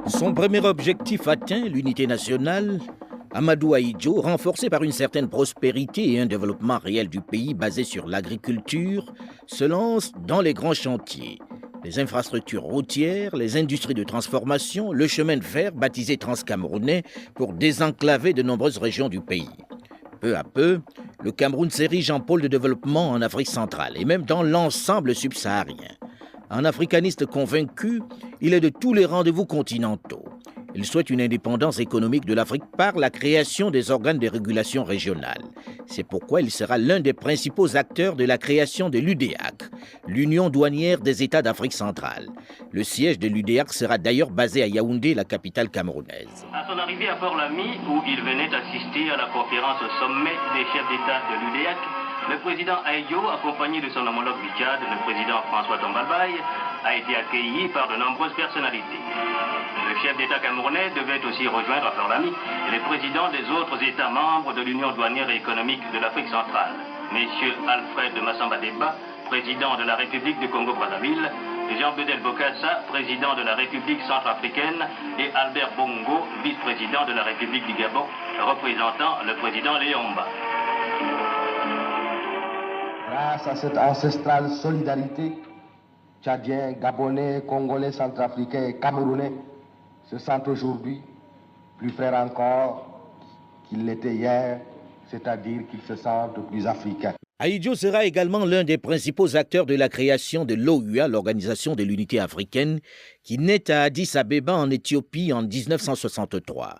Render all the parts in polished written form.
Son premier objectif atteint, l'unité nationale, Amadou Ahidjo, renforcé par une certaine prospérité et un développement réel du pays basé sur l'agriculture, se lance dans les grands chantiers. Les infrastructures routières, les industries de transformation, le chemin de fer baptisé Transcamerounais pour désenclaver de nombreuses régions du pays. Peu à peu, le Cameroun s'érige en pôle de développement en Afrique centrale et même dans l'ensemble subsaharien. Un africaniste convaincu, il est de tous les rendez-vous continentaux. Il souhaite une indépendance économique de l'Afrique par la création des organes de régulation régionale. C'est pourquoi il sera l'un des principaux acteurs de la création de l'UDEAC, l'Union douanière des États d'Afrique centrale. Le siège de l'UDEAC sera d'ailleurs basé à Yaoundé, la capitale camerounaise. À son arrivée à Port-Lamy, où il venait assister à la conférence au sommet des chefs d'État de l'UDEAC, le président Ahidjo, accompagné de son homologue du Tchad, le président François Tombalbaye, a été accueilli par de nombreuses personnalités. Le chef d'État camerounais devait aussi rejoindre à Port-Lamy les présidents des autres États membres de l'Union douanière et économique de l'Afrique centrale. Messieurs Alfred Massamba Deba, président de la République du Congo-Brazzaville, Jean-Bedel Bokassa, président de la République centrafricaine, et Albert Bongo, vice-président de la République du Gabon, représentant le président Léomba. Grâce à cette ancestrale solidarité, Tchadiens, Gabonais, Congolais, Centrafricains et Camerounais se sentent aujourd'hui plus frères encore qu'ils l'étaient hier, c'est-à-dire qu'ils se sentent plus africains. Ahidjo sera également l'un des principaux acteurs de la création de l'OUA, l'Organisation de l'Unité africaine, qui naît à Addis Abeba en Éthiopie en 1963.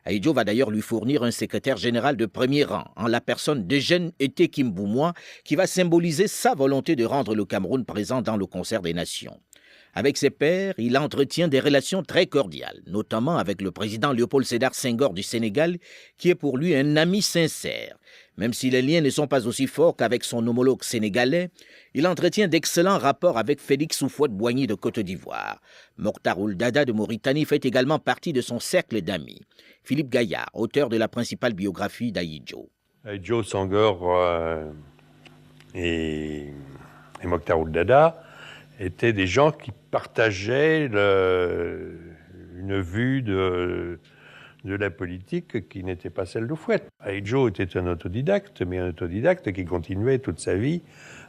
Ahidjo va d'ailleurs lui fournir un secrétaire général de premier rang, en la personne d'Eugène Ete Kimboumoua, qui va symboliser sa volonté de rendre le Cameroun présent dans le concert des nations. Avec ses pairs, il entretient des relations très cordiales, notamment avec le président Léopold Sédar Senghor du Sénégal, qui est pour lui un ami sincère. Même si les liens ne sont pas aussi forts qu'avec son homologue sénégalais, il entretient d'excellents rapports avec Félix Houphouët-Boigny de Côte d'Ivoire. Mokhtar Ould Daddah de Mauritanie fait également partie de son cercle d'amis. Philippe Gaillard, auteur de la principale biographie d'Ahidjo. Ahidjo, Senghor et Mokhtar Ould Daddah étaient des gens qui partageaient une vue de la politique qui n'était pas celle d'Houphouët. Ahidjo était un autodidacte, mais un autodidacte qui continuait toute sa vie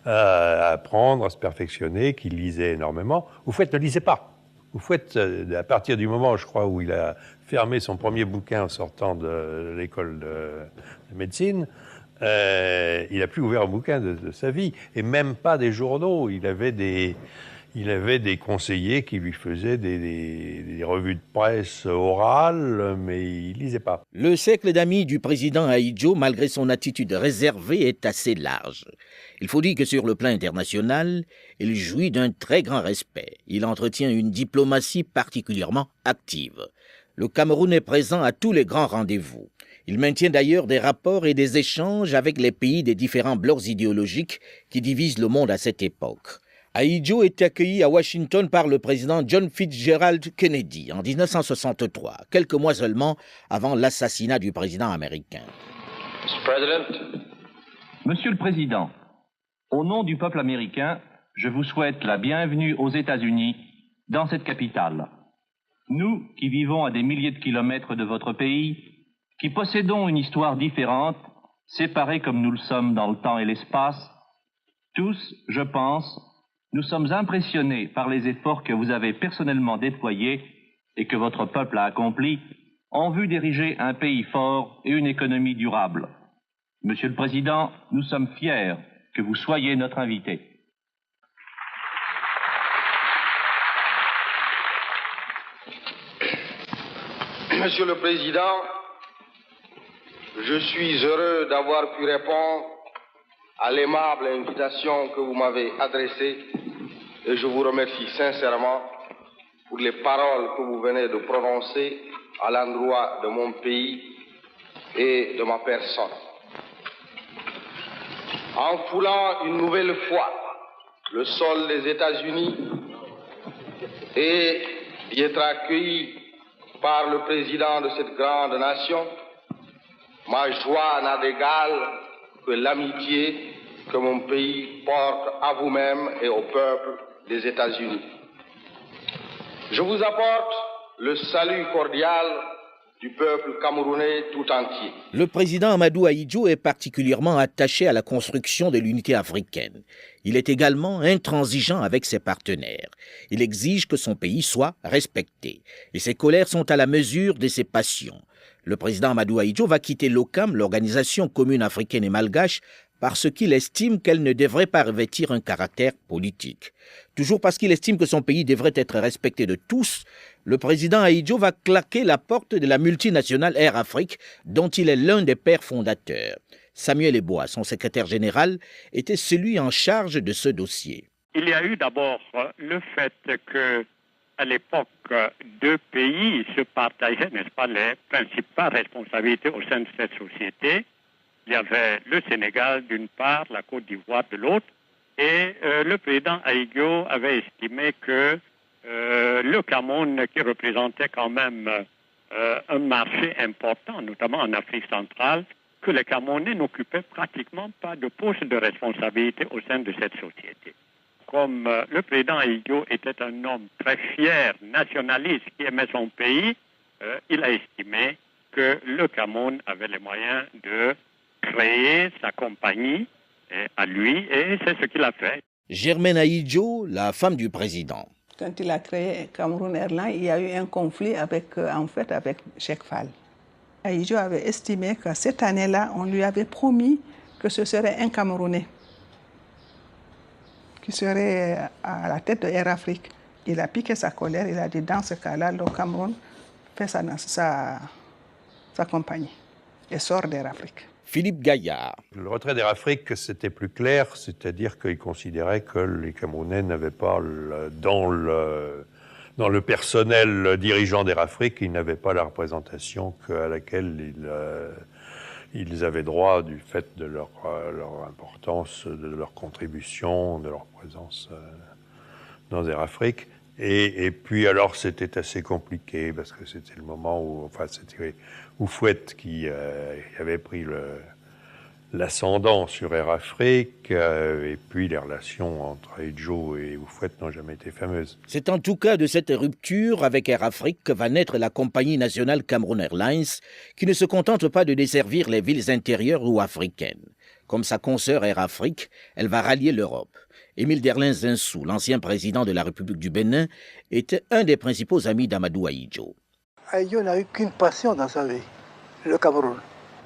à apprendre, à se perfectionner, qui lisait énormément. Houphouët ne lisait pas. Houphouët, à partir du moment, je crois, où il a fermé son premier bouquin en sortant de l'école de médecine, il n'a plus ouvert un bouquin de sa vie, et même pas des journaux. Il avait des conseillers qui lui faisaient des revues de presse orales, mais il ne lisait pas. Le cercle d'amis du président Ahidjo, malgré son attitude réservée, est assez large. Il faut dire que sur le plan international, il jouit d'un très grand respect. Il entretient une diplomatie particulièrement active. Le Cameroun est présent à tous les grands rendez-vous. Il maintient d'ailleurs des rapports et des échanges avec les pays des différents blocs idéologiques qui divisent le monde à cette époque. Ahidjo est accueilli à Washington par le président John Fitzgerald Kennedy en 1963, quelques mois seulement avant l'assassinat du président américain. Monsieur le Président, au nom du peuple américain, je vous souhaite la bienvenue aux États-Unis, dans cette capitale. Nous, qui vivons à des milliers de kilomètres de votre pays, qui possédons une histoire différente, séparée comme nous le sommes dans le temps et l'espace, tous, je pense, nous sommes impressionnés par les efforts que vous avez personnellement déployés et que votre peuple a accomplis en vue d'ériger un pays fort et une économie durable. Monsieur le Président, nous sommes fiers que vous soyez notre invité. Monsieur le Président, je suis heureux d'avoir pu répondre à l'aimable invitation que vous m'avez adressée et je vous remercie sincèrement pour les paroles que vous venez de prononcer à l'endroit de mon pays et de ma personne. En foulant une nouvelle fois le sol des États-Unis et d'y être accueilli par le président de cette grande nation, ma joie n'a d'égal que l'amitié que mon pays porte à vous-même et au peuple des États-Unis. Je vous apporte le salut cordial du peuple camerounais tout entier. Le président Amadou Ahidjo est particulièrement attaché à la construction de l'unité africaine. Il est également intransigeant avec ses partenaires. Il exige que son pays soit respecté. Et ses colères sont à la mesure de ses passions. Le président Amadou Ahidjo va quitter l'OCAM, l'Organisation commune africaine et malgache, parce qu'il estime qu'elle ne devrait pas revêtir un caractère politique. Toujours parce qu'il estime que son pays devrait être respecté de tous, le président Ahidjo va claquer la porte de la multinationale Air Afrique, dont il est l'un des pères fondateurs. Samuel Eboa, son secrétaire général, était celui en charge de ce dossier. Il y a eu d'abord le fait que, à l'époque, deux pays se partageaient, n'est-ce pas, les principales responsabilités au sein de cette société. Il y avait le Sénégal d'une part, la Côte d'Ivoire de l'autre, et le président Ahidjo avait estimé que le Cameroun, qui représentait quand même un marché important, notamment en Afrique centrale, que les Camerounais n'occupaient pratiquement pas de poste de responsabilité au sein de cette société. Comme le président Ahidjo était un homme très fier, nationaliste, qui aimait son pays, il a estimé que le Cameroun avait les moyens de créer sa compagnie à lui, et c'est ce qu'il a fait. Germaine Ahidjo, la femme du président. Quand il a créé Cameroun Airlines, il y a eu un conflit avec Cheikh Fall. Ahidjo avait estimé que cette année-là, on lui avait promis que ce serait un Camerounais qui serait à la tête de Air Afrique. Il a piqué sa colère, il a dit dans ce cas-là, le Cameroun fait sa compagnie et sort d'Air Afrique. Philippe Gaillard. Le retrait d'Air Afrique, c'était plus clair, c'est-à-dire qu'il considérait que les Camerounais n'avaient pas, dans le personnel dirigeant d'Air Afrique, ils n'avaient pas la représentation à laquelle ils avaient droit du fait de leur importance, de leur contribution, de leur présence dans Air Afrique. Et puis alors c'était assez compliqué parce que c'était le moment où, c'était Houphouët qui avait pris l'ascendant sur Air Afrique, et puis les relations entre Ahidjo et Houphouët n'ont jamais été fameuses. C'est en tout cas de cette rupture avec Air Afrique que va naître la compagnie nationale Cameroun Airlines, qui ne se contente pas de desservir les villes intérieures ou africaines. Comme sa consoeur Air Afrique, elle va rallier l'Europe. Émile Derlin Zinsou, l'ancien président de la République du Bénin, était un des principaux amis d'Amadou Ahidjo. Ahidjo n'a eu qu'une passion dans sa vie, le Cameroun,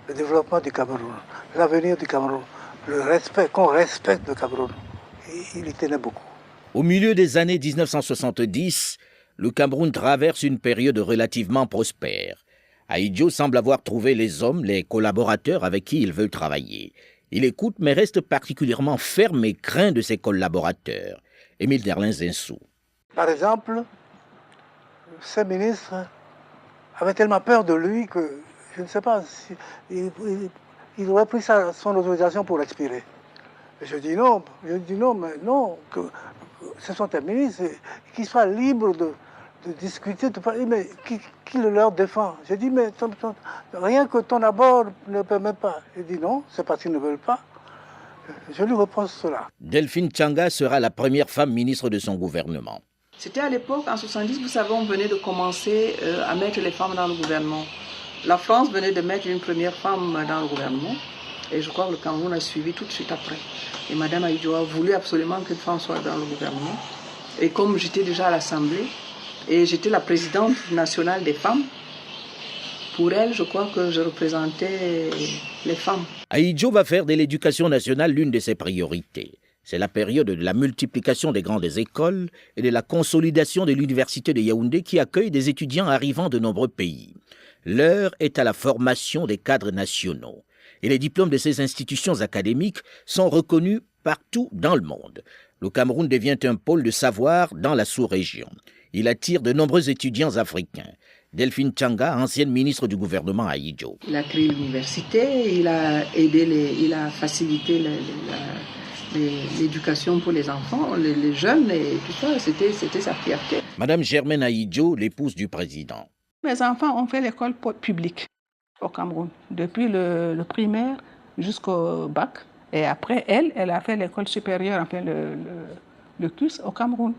le développement du Cameroun, l'avenir du Cameroun, le respect, qu'on respecte le Cameroun. Et il y tenait beaucoup. Au milieu des années 1970, le Cameroun traverse une période relativement prospère. Ahidjo semble avoir trouvé les hommes, les collaborateurs avec qui il veut travailler. Il écoute mais reste particulièrement ferme et craint de ses collaborateurs. Émile Derlin Zinsou. Par exemple, ces ministres avaient tellement peur de lui que je ne sais pas, il aurait pris son autorisation pour expirer. Je dis non, mais non, que ce sont des ministres, qu'ils soient libres de discuter, de parler, mais qui le leur défend? J'ai dit, mais rien que ton abord ne permet pas. Il dit non, c'est parce qu'ils ne veulent pas. Je lui reproche cela. Delphine Tchanga sera la première femme ministre de son gouvernement. C'était à l'époque, en 70, vous savez, on venait de commencer à mettre les femmes dans le gouvernement. La France venait de mettre une première femme dans le gouvernement, et je crois que le Cameroun a suivi tout de suite après. Et Mme Ahidjo a voulu absolument qu'une femme soit dans le gouvernement. Et comme j'étais déjà à l'Assemblée, et j'étais la présidente nationale des femmes, pour elle, je crois que je représentais les femmes. Ahidjo va faire de l'éducation nationale l'une de ses priorités. C'est la période de la multiplication des grandes écoles et de la consolidation de l'université de Yaoundé qui accueille des étudiants arrivant de nombreux pays. L'heure est à la formation des cadres nationaux. Et les diplômes de ces institutions académiques sont reconnus partout dans le monde. Le Cameroun devient un pôle de savoir dans la sous-région. Il attire de nombreux étudiants africains. Delphine Tchanga, ancienne ministre du gouvernement Ahidjo. Il a créé l'université, il a facilité l'éducation pour les enfants, les jeunes et tout ça, c'était sa fierté. Madame Germaine Ahidjo, l'épouse du président. Mes enfants ont fait l'école publique au Cameroun, depuis le primaire jusqu'au bac. Et après, elle a fait l'école supérieure, enfin le CUS au Cameroun.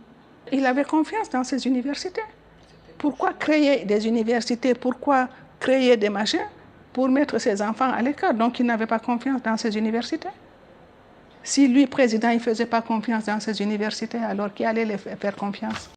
Il avait confiance dans ses universités. pourquoi créer des universités, pourquoi créer des machins pour mettre ses enfants à l'écart? Donc, il n'avait pas confiance dans ces universités. Si lui, président, il ne faisait pas confiance dans ces universités, alors qui allait les faire confiance?